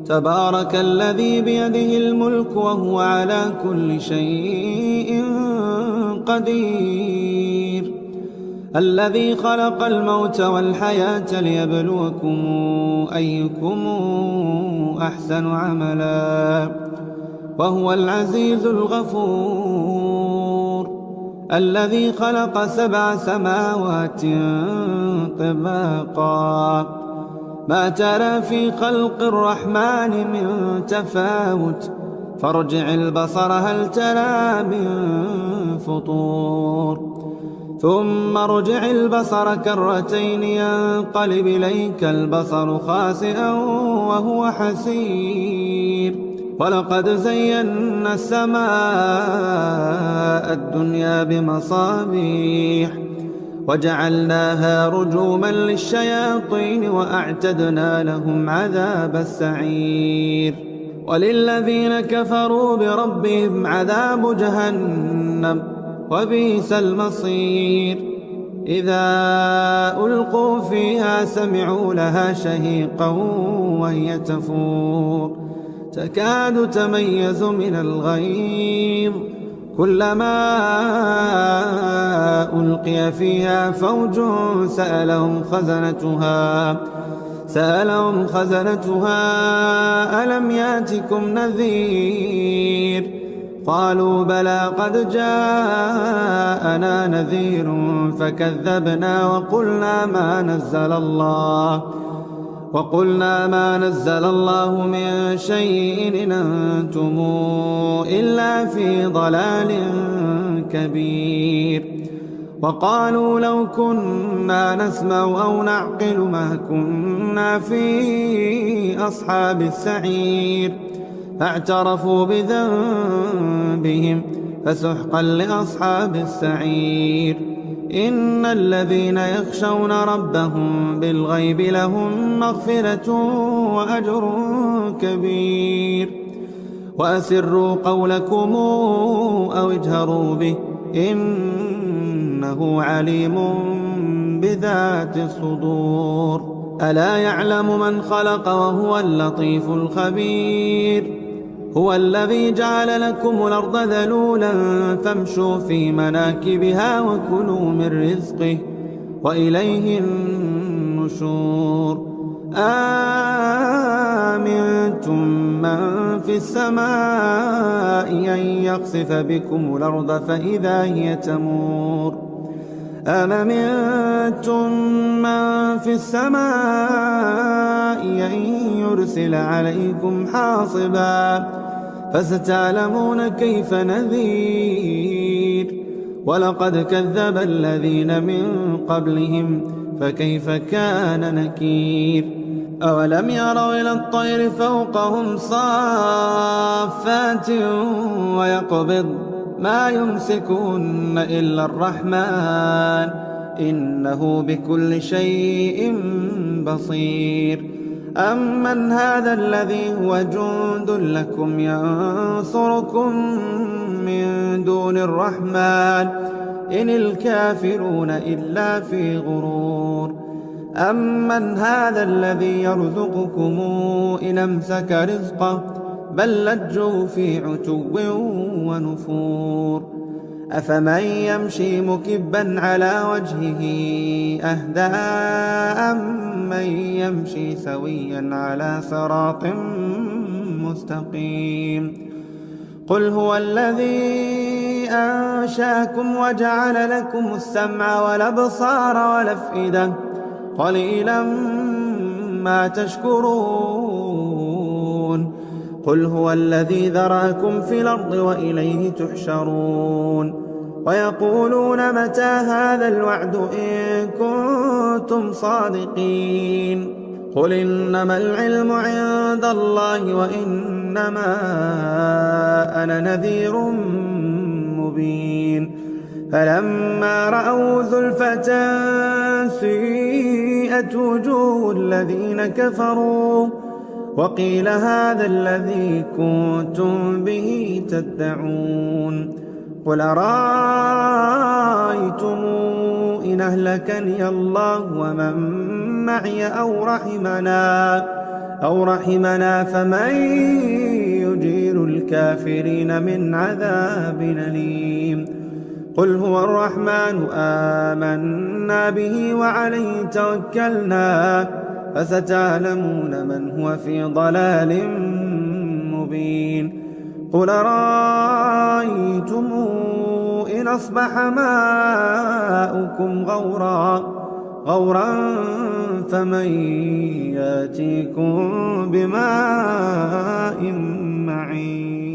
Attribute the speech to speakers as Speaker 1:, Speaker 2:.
Speaker 1: تبارك الذي بيده الملك وهو على كل شيء قدير. الذي خلق الموت والحياة ليبلوكم أيكم أحسن عملا وهو العزيز الغفور. الذي خلق 7 سماوات طباقا ما ترى في خلق الرحمن من تفاوت فارجع البصر هل ترى من فطور ثم ارجع البصر كرتين ينقلب إليك البصر خاسئا وهو حسير. ولقد زينا السماء الدنيا بمصابيح وجعلناها رجوما للشياطين وأعتدنا لهم عذاب السعير. وللذين كفروا بربهم عذاب جهنم وبئس المصير. إذا ألقوا فيها سمعوا لها شهيقا وهي تفور تكاد تميز من الغيظ كلما ألقي فيها فوج سألهم خزنتها ألم ياتكم نذير قالوا بلى قد جاءنا نذير فكذبنا وقلنا ما نزل الله من شيء إن أنتم إلا في ضلال كبير. وقالوا لو كنا نسمع أو نعقل ما كنا في أصحاب السعير فاعترفوا بذنبهم فسحقا لأصحاب السعير. إن الذين يخشون ربهم بالغيب لهم مغفرة وأجر كبير. وأسروا قولكم أو اجهروا به إنه عليم بذات الصدور. ألا يعلم من خلق وهو اللطيف الخبير. هو الذي جعل لكم الأرض ذلولا فامشوا في مناكبها وكلوا من رزقه وإليه النشور. آمنتم من في السماء أن يخسف بكم الأرض فإذا هي تمور أم أمنتم من في السماء أن يرسل عليكم حاصبا فستعلمون كيف نذير. ولقد كذب الذين من قبلهم فكيف كان نكير. أولم يروا إلى الطير فوقهم صافات ويقبض ما يمسكون إلا الرحمن إنه بكل شيء بصير. أمن هذا الذي هو جند لكم ينصركم من دون الرحمن إن الكافرون إلا في غرور. أمن هذا الذي يرزقكم إن أمسك رزقه بل لجوا في عتو ونفور. أفمن يمشي مكبا على وجهه أهدى أمن يمشي سويا على صراط مستقيم. قل هو الذي أنشاكم وجعل لكم السمع والأبصار والأفئدة قليلا ما تشكرون. قل هو الذي ذرأكم في الأرض وإليه تحشرون. ويقولون متى هذا الوعد إن كنتم صادقين. قل إنما العلم عند الله وإنما أنا نذير مبين. فلما رأوا زلفة سيئت وجوه الذين كفروا وقيل هذا الذي كنتم به تدعون. قل أرأيتم إن أهلكني الله ومن معي أو رحمنا أو رحمنا فمن يجير الكافرين من عذاب أليم. قل هو الرحمن آمنا به وعليه توكلنا فستعلمون من هو في ضلال مبين. قل رأيتم إن أصبح ماؤكم غورا فمن يأتيكم بماء معين.